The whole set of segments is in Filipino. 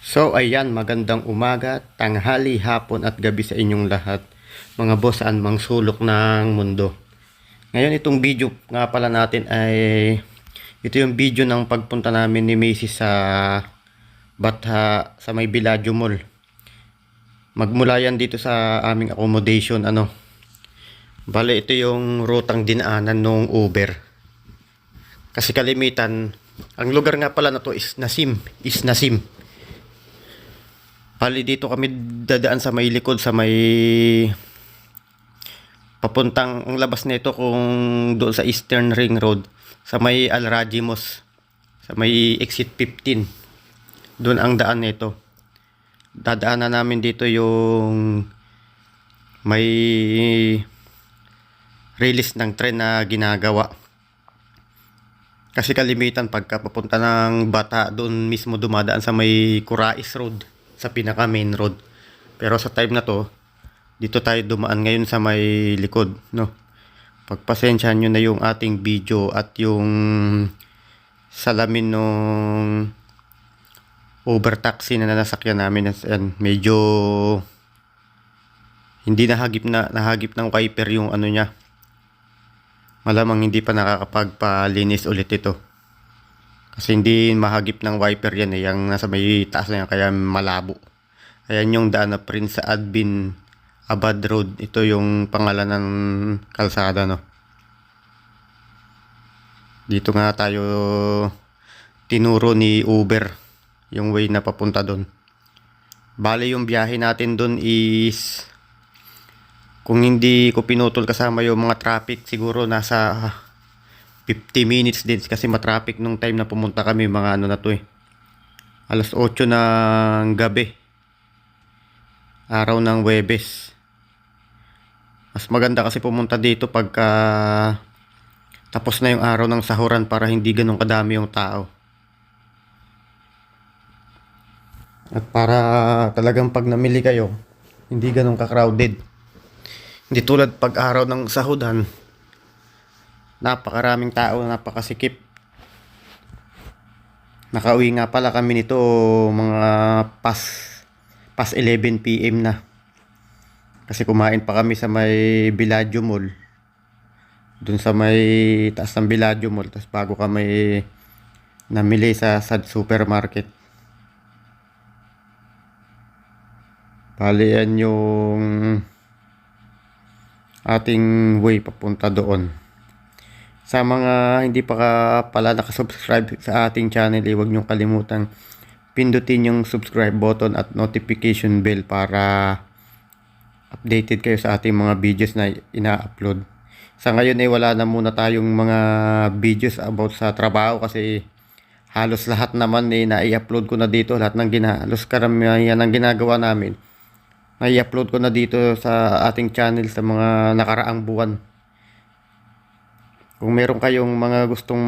So ayan, magandang umaga, tanghali, hapon at gabi sa inyong lahat, mga boss saan mang sulok ng mundo. Ngayon itong video nga pala natin ay ito yung video ng pagpunta namin ni Macy sa Batha sa may Villaggio Mall. Magmula yan dito sa aming accommodation Bale ito yung rutang dinaanan ng Uber. Kasi kalimitan ang lugar nga pala na to is Nasim. Bali dito kami dadaan sa may likod sa may papuntang ang labas nito kung doon sa Eastern Ring Road sa may Al Rajimos sa may exit 15. Doon ang daan nito. Dadaanan namin dito yung may release ng tren na ginagawa. Kasi kalimitan pagka papunta ng Bata doon mismo dumadaan sa may Kurais Road sa pinaka main road. Pero sa time na to, dito tayo dumaan ngayon sa may likod, no. Pagpasensyahan nyo na yung ating video at yung salamin nung Uber taxi na nasakyan namin. Medyo hindi nahagip ng wiper yung niya. Malamang hindi pa nakakapagpalinis ulit ito. Kasi hindi mahagip ng wiper yan yung nasa may taas na yan, kaya malabo. Ayan yung daan na Prince Adbin Abad Road. Ito yung pangalan ng kalsada, no. Dito nga tayo tinuro ni Uber yung way na papunta doon. Bali yung biyahe natin doon is, kung hindi ko pinutol kasama yung mga traffic, siguro nasa 50 minutes din kasi matraffic nung time na pumunta kami, mga na to alas 8 ng gabi, araw ng Huwebes. Mas maganda kasi pumunta dito pagka tapos na yung araw ng sahuran para hindi ganun kadami yung tao. At para talagang pag namili kayo, hindi ganun ka-crowded. Hindi tulad pag araw ng sahudan, napakaraming tao, napakasikip. Nakauwi nga pala kami nito mga past 11 PM na. Kasi kumain pa kami sa may Villaggio Mall. Dun sa may taas ng Villaggio Mall. Tapos bago kami namili sa Sad Supermarket. Bali yan yung ating way papunta doon. Sa mga hindi pa pala nakasubscribe sa ating channel, huwag niyong kalimutang pindutin yung subscribe button at notification bell para updated kayo sa ating mga videos na ina-upload. Sa ngayon wala na muna tayong mga videos about sa trabaho kasi halos lahat naman na-i-upload ko na dito. Lahat ng halos karamihan ng ginagawa namin na-i-upload ko na dito sa ating channel sa mga nakaraang buwan. Kung meron kayong mga gustong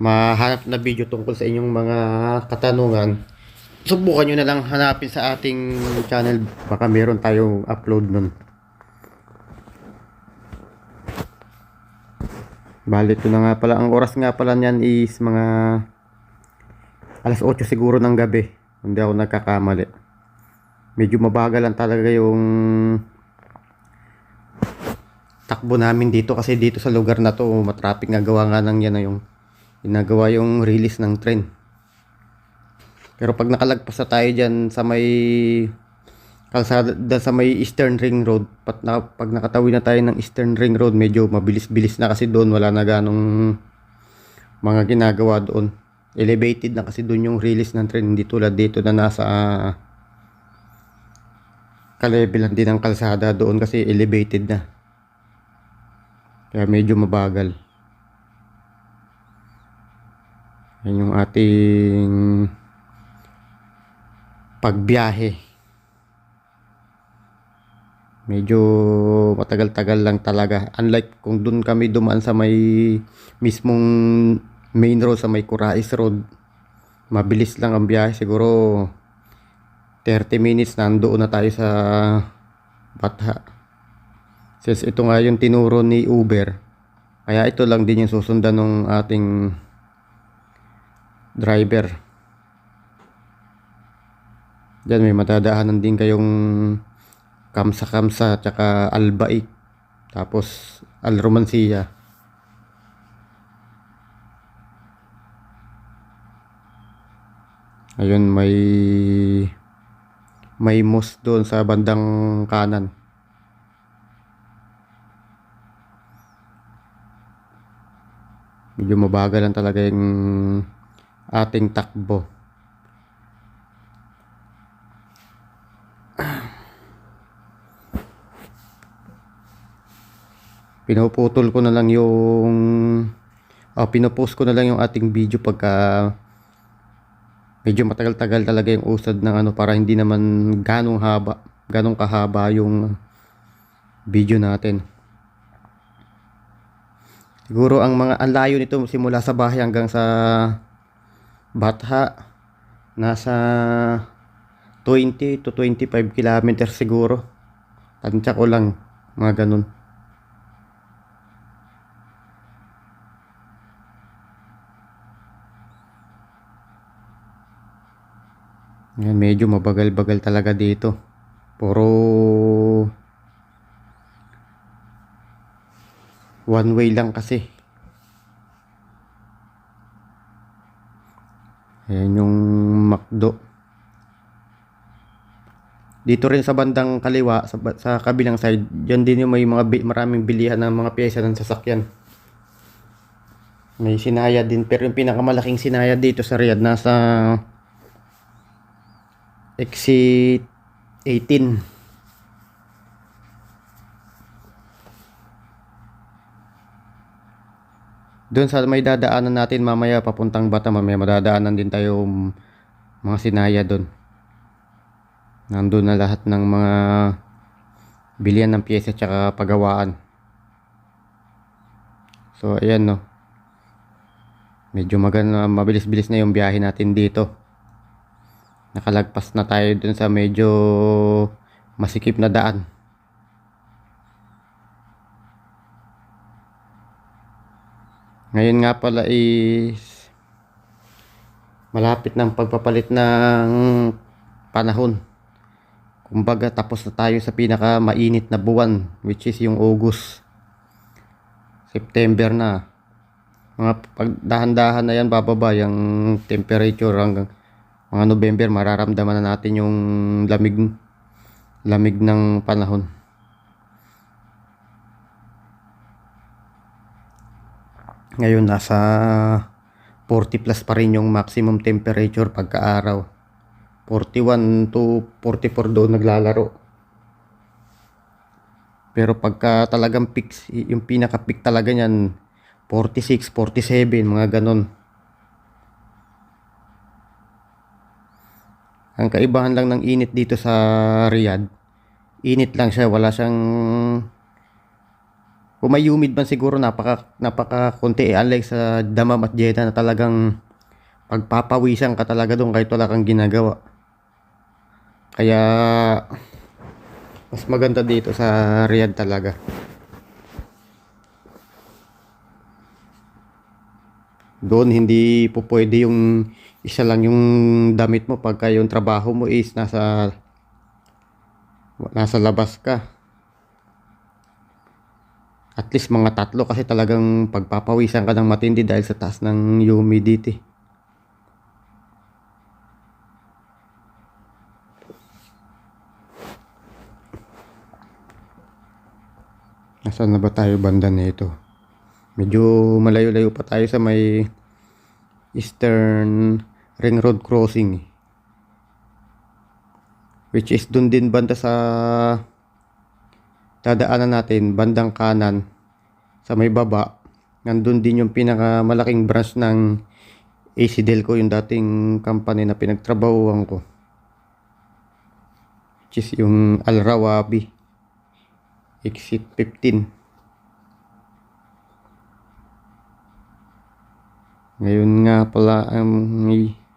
mahanap na video tungkol sa inyong mga katanungan, subukan nyo na lang hanapin sa ating channel. Baka meron tayong upload nun. Bali, ito na nga pala. Ang oras nga pala niyan is mga alas 8 siguro ng gabi. Hindi ako nagkakamali. Medyo mabagal lang talaga yung takbo namin dito kasi dito sa lugar na to matraffic nga, gawa nga ng yan na yung ginagawa yung release ng train. Pero pag nakalagpas na tayo dyan sa may kalsada sa may Eastern Ring Road, pag nakatawi na tayo ng Eastern Ring Road, medyo mabilis-bilis na kasi doon wala na ganong mga ginagawa doon. Elevated na kasi doon yung release ng train, hindi tulad dito na nasa kalebelan din ng kalsada. Doon kasi elevated na, kaya medyo mabagal. Yan yung ating pagbiyahe. Medyo matagal-tagal lang talaga. Unlike kung doon kami dumaan sa may mismong main road sa may Kurais Road, mabilis lang ang biyahe. Siguro 30 minutes nandoon na tayo sa Batha. Since ito nga yung tinuro ni Uber, kaya ito lang din yung susundan ng ating driver. Diyan may matadaanan din kayong Kamsa-Kamsa tsaka Albaik. Tapos Al Romancia. Ayun, may mosque doon sa bandang kanan. Medyo mabagal lang talaga yung ating takbo. Pinuputol ko na lang yung pinopost ko na lang yung ating video pagka medyo matagal-tagal talaga yung usad ng ano, para hindi naman ganong kahaba yung video natin. Siguro ang layo nito simula sa bahay hanggang sa Batha nasa 20 to 25 kilometers siguro. Tansya ko lang, mga ganun. Yan, medyo mabagal-bagal talaga dito. Puro one way lang kasi. Ayan yung McDo. Dito rin sa bandang kaliwa, sa kabilang side, dyan din yung may maraming bilihan ng mga pyesa ng sasakyan. May sinaya din, pero yung pinakamalaking sinaya dito sa Riyadh nasa exit 18. Doon sa may dadaanan natin mamaya papuntang Batam, mamaya madadaanan din tayo mga sinaya doon. Nandun na lahat ng mga bilihan ng pyesa tsaka pagawaan. So ayan, no. Medyo maganda, mabilis-bilis na yung biyahe natin dito. Nakalagpas na tayo dun sa medyo masikip na daan. Ngayon nga pala is malapit ng pagpapalit ng panahon. Kumbaga tapos na tayo sa pinaka mainit na buwan, which is yung August. September na. Mga pagdahan-dahan na yan bababa yung temperature hanggang mga November mararamdaman na natin yung lamig ng panahon. Ngayon nasa 40 plus pa rin yung maximum temperature pagka-araw. 41 to 44 doon naglalaro. Pero pagka talagang peak, yung pinaka-peak talaga niyan 46, 47, mga ganon. Ang kaibahan lang ng init dito sa Riyadh, init lang siya, wala siyang, kung may humid man siguro napaka konti, unlike sa Dammam at Jeddah na talagang pagpapawisan ka talaga doon kahit wala kang ginagawa. Kaya mas maganda dito sa Riyadh talaga. Doon hindi po pwede yung isa lang yung damit mo pagka yung trabaho mo is nasa labas ka. At least mga 3 kasi talagang pagpapawisan ka ng matindi dahil sa taas ng humidity. Nasaan na ba tayo banda nito? Medyo malayo-layo pa tayo sa may Eastern Ring Road Crossing, which is dun din banda sa dadaanan natin bandang kanan sa may baba. Nandun din yung pinakamalaking branch ng AC Delco, yung dating company na pinagtrabahuan ko, which is yung Al Rawabi exit 15. Ngayon nga pala ang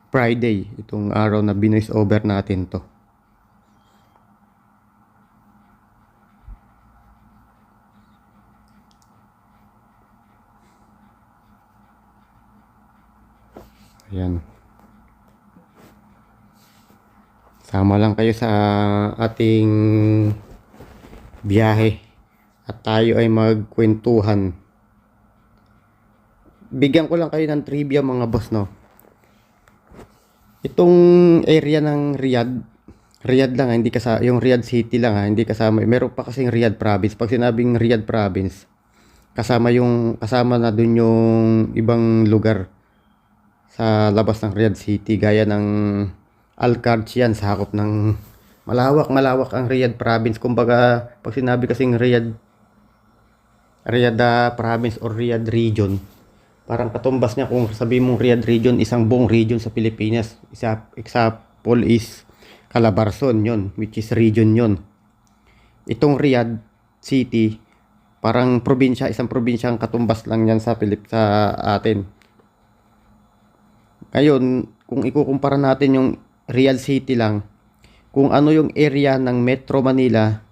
Friday, itong araw na binoise over natin to. Ayan. Sama lang kayo sa ating biyahe at tayo ay magkwentuhan. Bigyan ko lang kayo ng trivia mga boss, no. Itong area ng Riyadh lang, hindi kasama yung Riyadh City lang, hindi kasama. Meron pa kasing Riyadh Province. Pag sinabing Riyadh Province, kasama na dun yung ibang lugar sa labas ng Riyadh City, gaya ng Al-Kharj. Yan, sakop ng malawak ang Riyadh Province. Kumbaga, pag sinabi kasing Riyadh Province or Riyadh Region, parang katumbas niya kung sabihin mong Riyadh Region, isang buong region sa Pilipinas. Example is Calabarzon, yon, which is region yon. Itong Riyadh City, parang probinsya, isang probinsyang katumbas lang yan sa atin. Ngayon, kung ikukumpara natin yung Riyadh City lang, kung ano yung area ng Metro Manila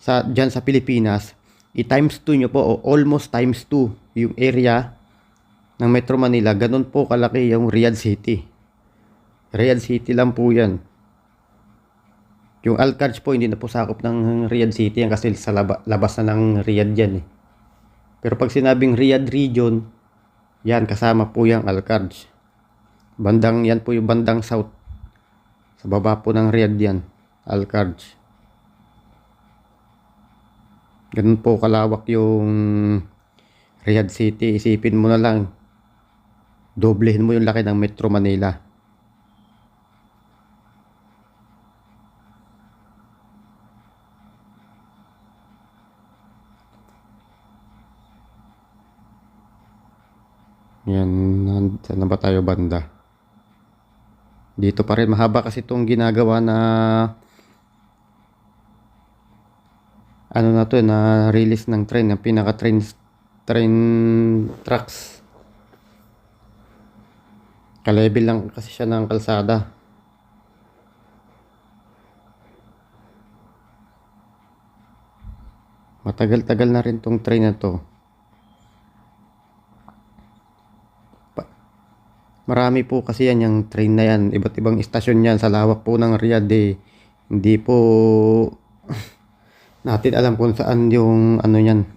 dyan sa Pilipinas, i-times 2 nyo po, o almost times 2 yung area ng Metro Manila, ganun po kalaki yung Riyadh City. Riyadh City lang po yan. Yung Al-Kharj po, hindi na po sakop ng Riyadh City yan kasi sa labas na ng Riyadh yan eh. Pero pag sinabing Riyadh Region, yan, kasama po yung Al-Kharj. Yan po yung bandang south. Sa baba po ng Riyadh yan, Al-Kharj. Ganun po kalawak yung Riyadh City. Isipin mo na lang, doblehin mo yung laki ng Metro Manila. Yan, saan na ba tayo banda? Dito pa rin, mahaba kasi itong ginagawa na ano na to, na release ng train, ng pinaka train tracks. Ka-level lang kasi siya ng kalsada. Matagal-tagal na rin tong train na to. Marami po kasi yan, yung train na yan. Iba't ibang istasyon yan sa lawak po ng Riyadh eh. Hindi po natin alam kung saan yung ano yan.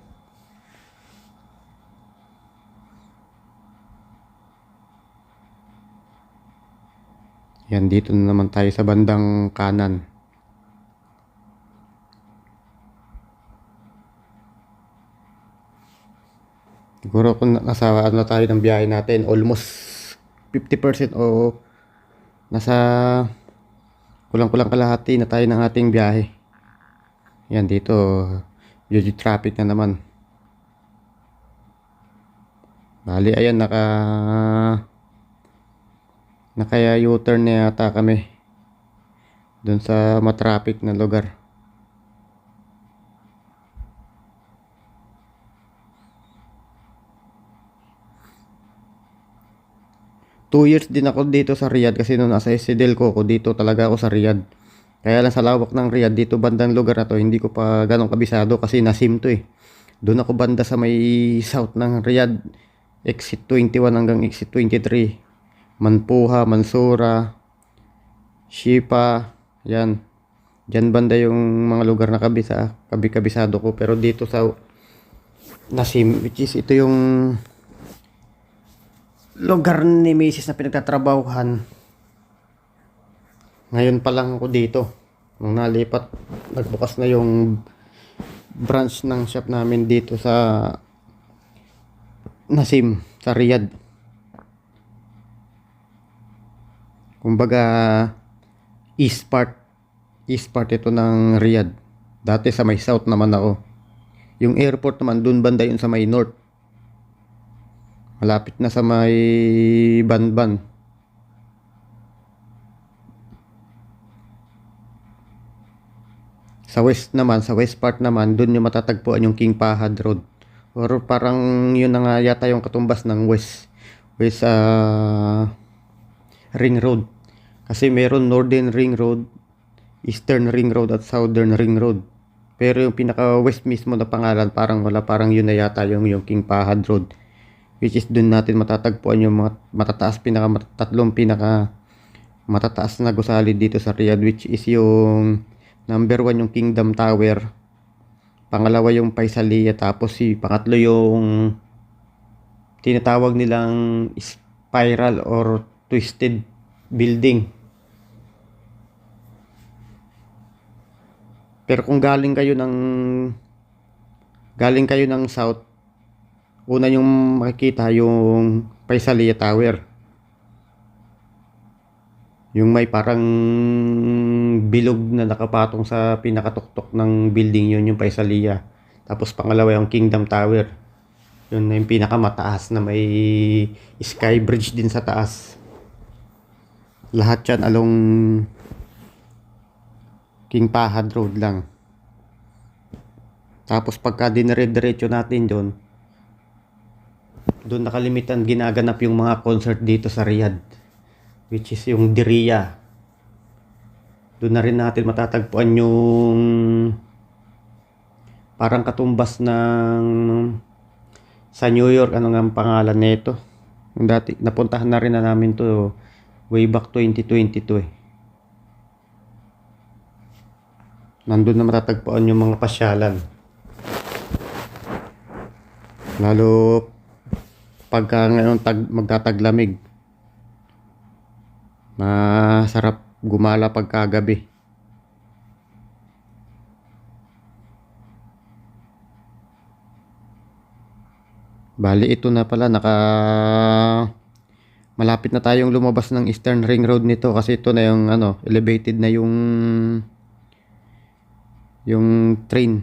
Yan, dito na naman tayo sa bandang kanan. Siguro kung nasa ano tayo ng biyahe natin, almost 50% o nasa kulang-kulang kalahati na tayo ng ating biyahe. Yan, dito medyo traffic na naman. Bali, ayan, naka U-turn na yata kami dun sa matraffic na lugar. Two years din ako dito sa Riyadh kasi nung nasa Sedelco ko, dito talaga ako sa Riyadh. Kaya lang sa lawak ng Riyadh, dito bandang lugar na to, hindi ko pa ganong kabisado kasi nasim to eh. Doon ako banda sa may south ng Riyadh, exit 21 hanggang exit 23. Manpuha, Mansura, Shipa, yan. Diyan banda yung mga lugar na kabisado ko. Pero dito sa Nasim, which is ito yung lugar ni Mrs. na pinagtatrabahuhan. Ngayon pa lang ako dito. Nung nalipat, nagbukas na yung branch ng shop namin dito sa Nasim, sa Riyadh. Kumbaga, east part ito ng Riyadh. Dati sa may south naman ako. Yung airport naman, dun banda yun sa may north. Malapit na sa may Banban. Sa west naman, sa west part naman, dun yung matatagpuan yung King Fahad Road. Or parang yun na nga yata yung katumbas ng west Ring Road. Kasi meron Northern Ring Road, Eastern Ring Road at Southern Ring Road. Pero yung pinaka west mismo na pangalan, parang yun na yata yung King Fahad Road. Which is dun natin matatagpuan yung mga matataas, tatlong pinaka matataas na gusali dito sa Riyadh, which is yung number 1 yung Kingdom Tower, pangalawa yung Faisaliya, tapos pangatlo yung tinatawag nilang spiral or twisted building. Pero kung galing kayo ng south, una yung makikita yung Faisaliya Tower. Yung may parang bilog na nakapatong sa pinakatuktok ng building, yun yung Faisaliya. Tapos pangalawa yung Kingdom Tower. Yun na yung pinakamataas na may sky bridge din sa taas. Lahat yan along King Fahad Road lang. Tapos pagka dinire-diretso natin doon nakalimitan ginaganap yung mga concert dito sa Riyadh, which is yung Diriyah. Doon na rin natin matatagpuan yung parang katumbas ng sa New York, ano nga ang pangalan nito? Dati napuntahan na rin na namin to way back 2022 eh. Nandun na matatagpuan yung mga pasyalan. Lalo pagka ngayon magtataglamig. Masarap gumala pagkagabi. Bali ito na pala, malapit na tayong lumabas ng Eastern Ring Road nito, kasi ito na yung elevated na yung train.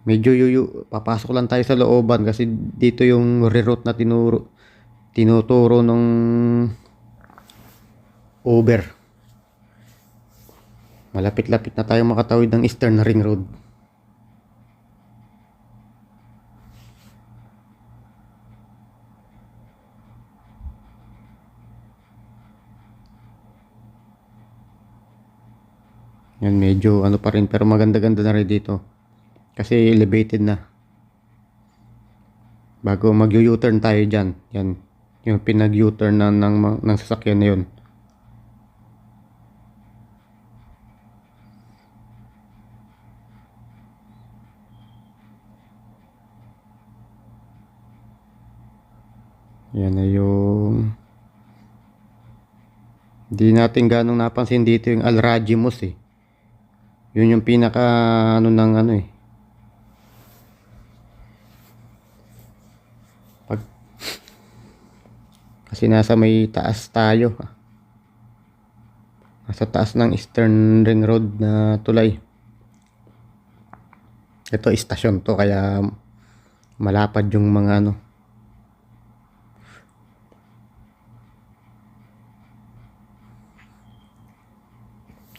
Medyo papasok lang tayo sa looban kasi dito yung reroute na tinuturo ng Uber. Malapit-lapit na tayong makatawid ng Eastern Ring Road. Yan, medyo pa rin, pero maganda-ganda na rin dito. Kasi elevated na. Bago mag-U-turn tayo dyan. Yan. Yung pinag-U-turn ng sasakyan na yun. Yan na yung hindi natin ganong napansin dito yung Al Rajimus eh. Yun yung pinaka kasi nasa may taas tayo. Nasa taas ng Eastern Ring Road na tulay. Ito istasyon to, kaya malapad yung mga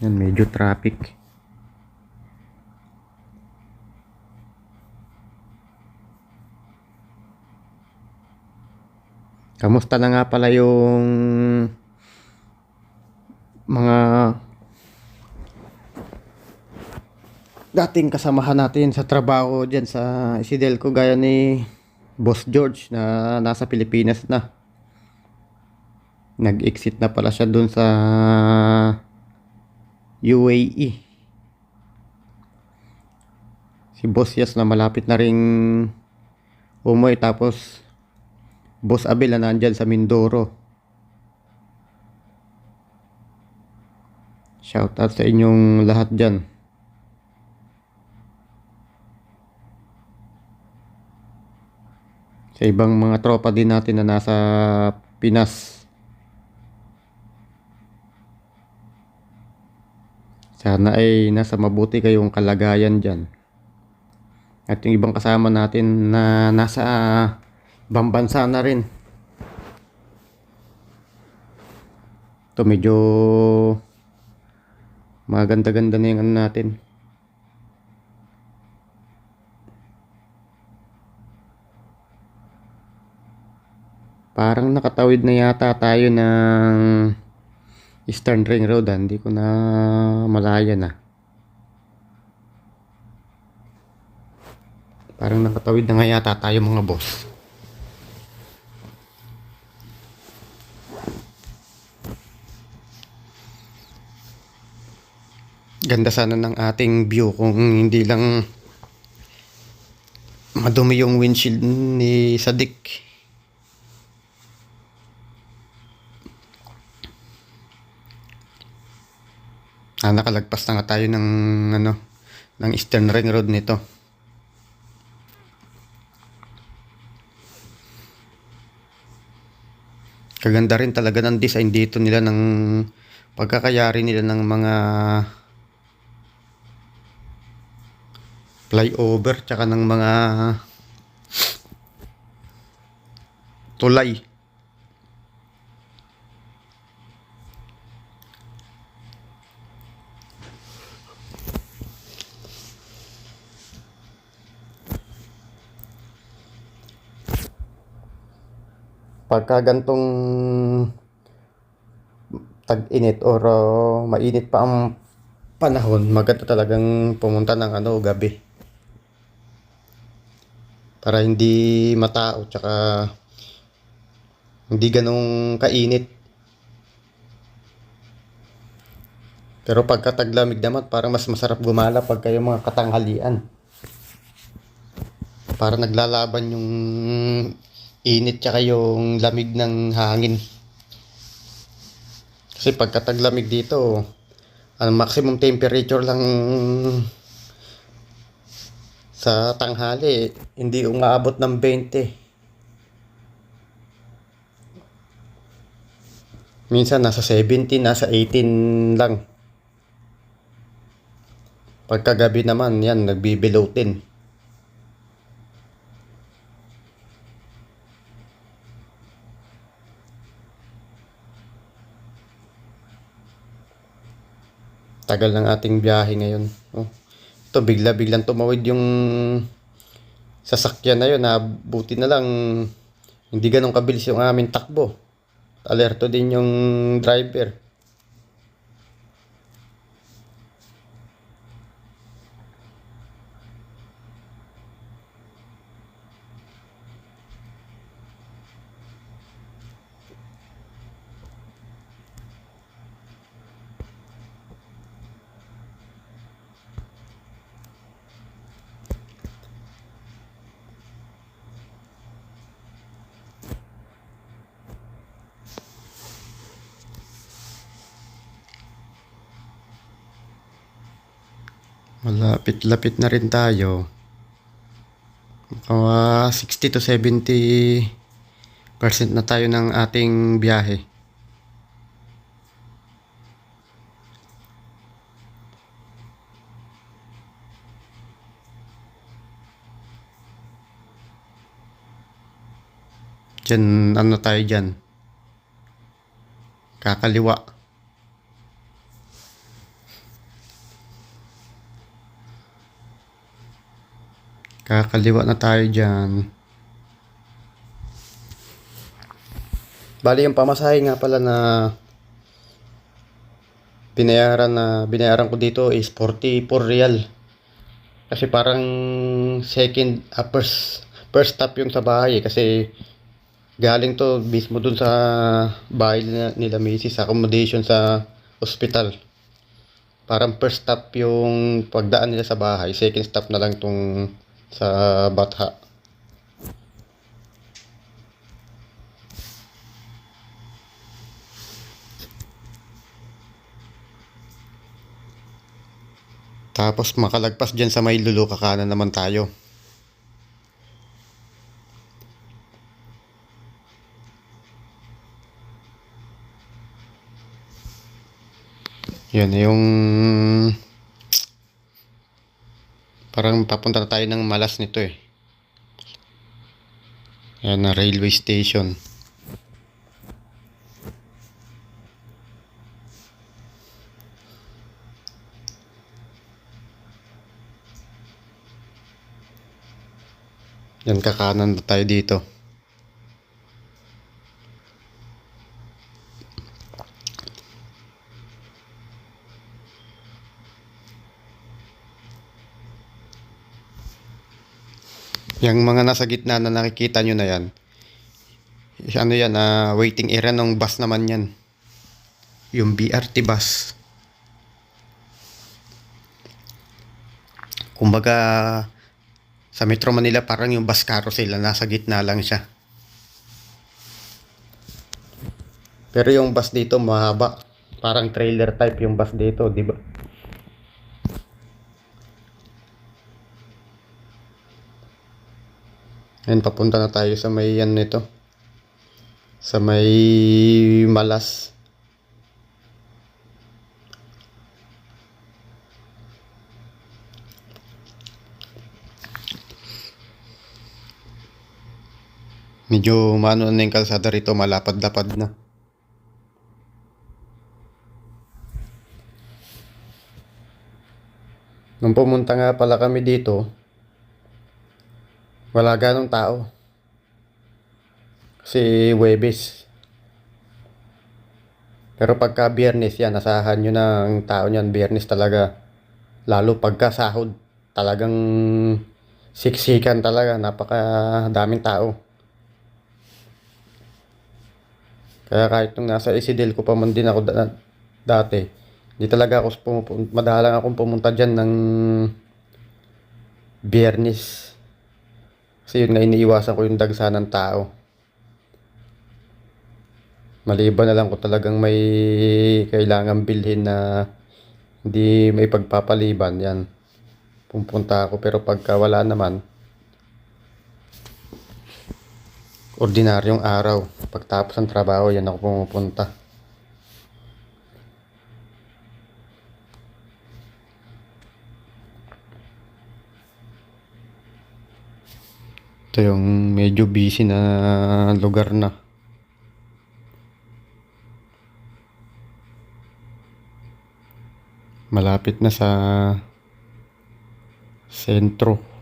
yan, medyo traffic. Kamusta na nga pala yung mga dating kasamahan natin sa trabaho dyan sa Isidelco, gaya ni Boss George na nasa Pilipinas na. Nag-exit na pala siya dun sa UAE. Si Boss Yas na malapit na ring umuwi, tapos Boss Abel na nandyan sa Mindoro. Shout out sa inyong lahat dyan. Sa ibang mga tropa din natin na nasa Pinas. Sana ay nasa mabuti kayong kalagayan dyan. At yung ibang kasama natin na nasa ibang bansa na rin. Ito medyo maganda-ganda na yung natin. Parang nakatawid na yata tayo ng Eastern Ring Road. Hindi ko na malaya na. Parang nakatawid na nga yata tayo, mga boss. Ganda sana ng ating view kung hindi lang madumi yung windshield ni Sadik. Nakalagpas na nga tayo ng ng Eastern Ring Road nito. Kaganda rin talaga ng design dito nila, ng pagkakayari nila ng mga flyover tsaka ng mga tulay. Pagka gantong tag-init or mainit pa ang panahon, maganda talagang pumunta ng gabi. Para hindi matao tsaka hindi ganong kainit. Pero pagka taglamig naman, parang mas masarap gumala pagka yung mga katanghalian. Para naglalaban yung init tsaka yung lamig ng hangin. Kasi pagka taglamig dito, ang maximum temperature lang sa tanghali, hindi umaabot ng 20. Minsan nasa 17, nasa 18 lang. Pagkagabi naman, yan, nagbibelow 10. Tagal ng ating biyahe ngayon. Oh. Ito, biglang tumawid yung sasakyan na yun. Buti na lang, hindi ganun kabilis yung aming takbo. Alerto din yung driver. Malapit-lapit na rin tayo. 60 to 70% na tayo ng ating biyahe. Diyan, tayo dyan? Kakaliwa. Kakaliwa na tayo dyan. Bali, yung pamasahe nga pala na binayaran ko dito is 44 real. Kasi parang first stop yung sa bahay kasi galing to mismo dun sa bahay nila Macy's, accommodation sa hospital. Parang first stop yung pagdaan nila sa bahay, second stop na lang tong sa Batha. Tapos makalagpas dyan sa may Lulu, kakanan naman tayo. Yan yung parang papunta na tayo ng Malas nito eh. Yan na railway station. Yan, kakanan na tayo dito. Yung mga nasa gitna na nakikita nyo na yan, waiting area ng bus naman yan. Yung BRT bus. Kumbaga, sa Metro Manila parang yung bus carousel na nasa gitna lang siya. Pero yung bus dito mahaba. Parang trailer type yung bus dito, di ba? Ayun, papunta na tayo sa may yan nito. Sa may Malas. Medyo maano na yung kalsada rito, malapad-lapad na. Nung pumunta nga pala kami dito, wala ganong tao. Kasi Huwebes. Pero pagka Biyernes yan, asahan nyo ng tao niyan, Biyernes talaga. Lalo pagka sahod, talagang siksikan talaga, napaka daming tao. Kaya kahit nung nasa Isidel ko pa man din ako dati, di talaga ako madalang akong pumunta dyan ng Biyernes. Kasi yun nga iniiwasan ko yung dagsa ng tao. Maliban na lang kung talagang may kailangan bilhin na hindi may pagpapaliban, yan. Pupunta ako, pero pagka wala naman, ordinaryong araw. Pagtapos ng trabaho, yan ako pumupunta. Ito yung medyo busy na lugar na. Malapit na sa sentro.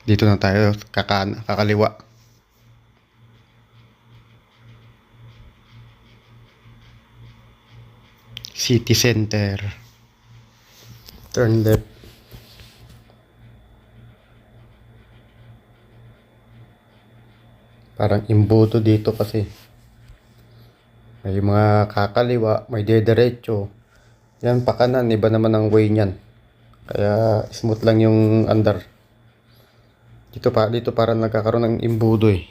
Dito na tayo kakaliwa. City Center. Turn left. Parang imboto dito kasi. May mga kakaliwa, may dediretso. Yan pa kanan, iba naman ang way niyan. Kaya smooth lang yung andar. Dito parang nagkakaroon ng imbudo eh.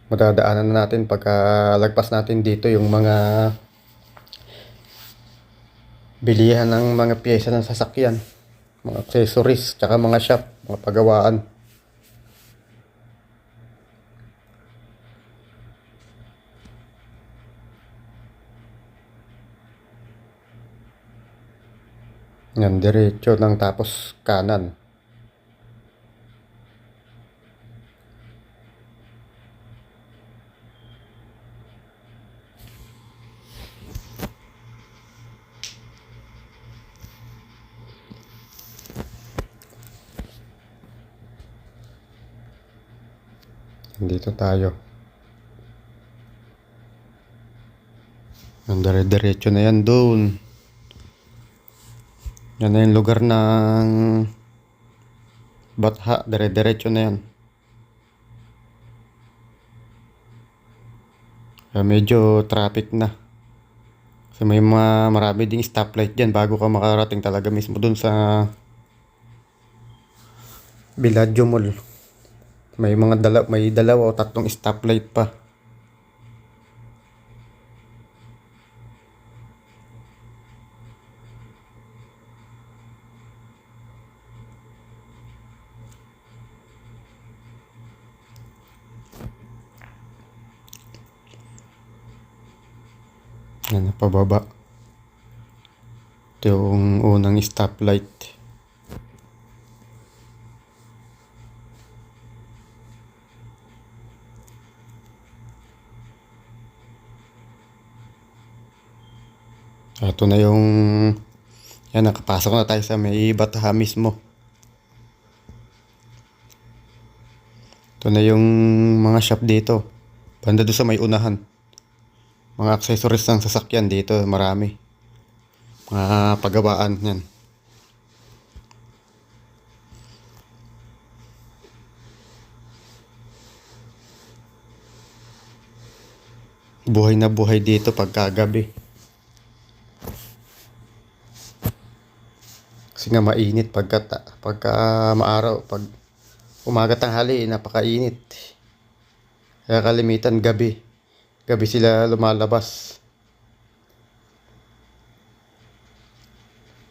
Madadaanan na natin pagka lagpas natin dito yung mga bilihan ng mga pyesa ng sasakyan, mga accessories, tsaka mga shop, mga pagawaan. Yan, diretso ng tapos kanan. Dito tayo. Ang dire-diretso na yan doon. Yan na yung lugar ng Batha. Dire-diretso na yan. Kaya medyo traffic na. Kasi may marami ding stoplight dyan bago ka makarating talaga mismo doon sa Villaggio Mall. May dalawa o tatlong stoplight pa. Yan, pababa. Ito yung unang stoplight. Ito na yung Yan, nakapasok na tayo sa may Bataha mismo. Ito na yung mga shop dito. Banda doon sa may unahan. Mga accessories ng sasakyan dito, marami. Mga pagawaan yan. Buhay na buhay dito pagkagabi. Kasi nga mainit pagka maaraw, pag umaga tanghali, napakainit. Kaya kalimitan gabi. Gabi sila lumalabas.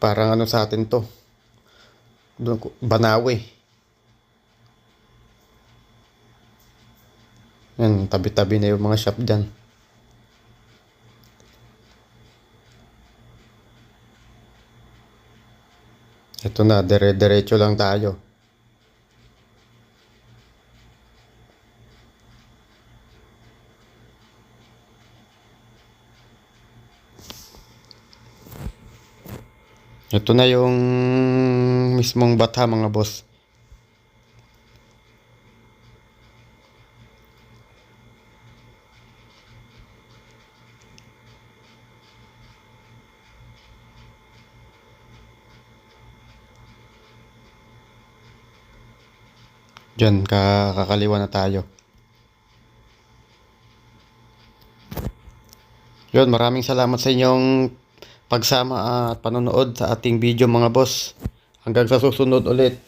Parang ano sa atin to. Banawe. Yan, tabi-tabi na yung mga shop dyan. Ito na, dire-diretso lang tayo. Ito na yung mismong Bataha mga boss. Diyan, kakaliwa na tayo. Yun, maraming salamat sa inyong pagsama at panonood sa ating video mga boss. Hanggang sa susunod ulit.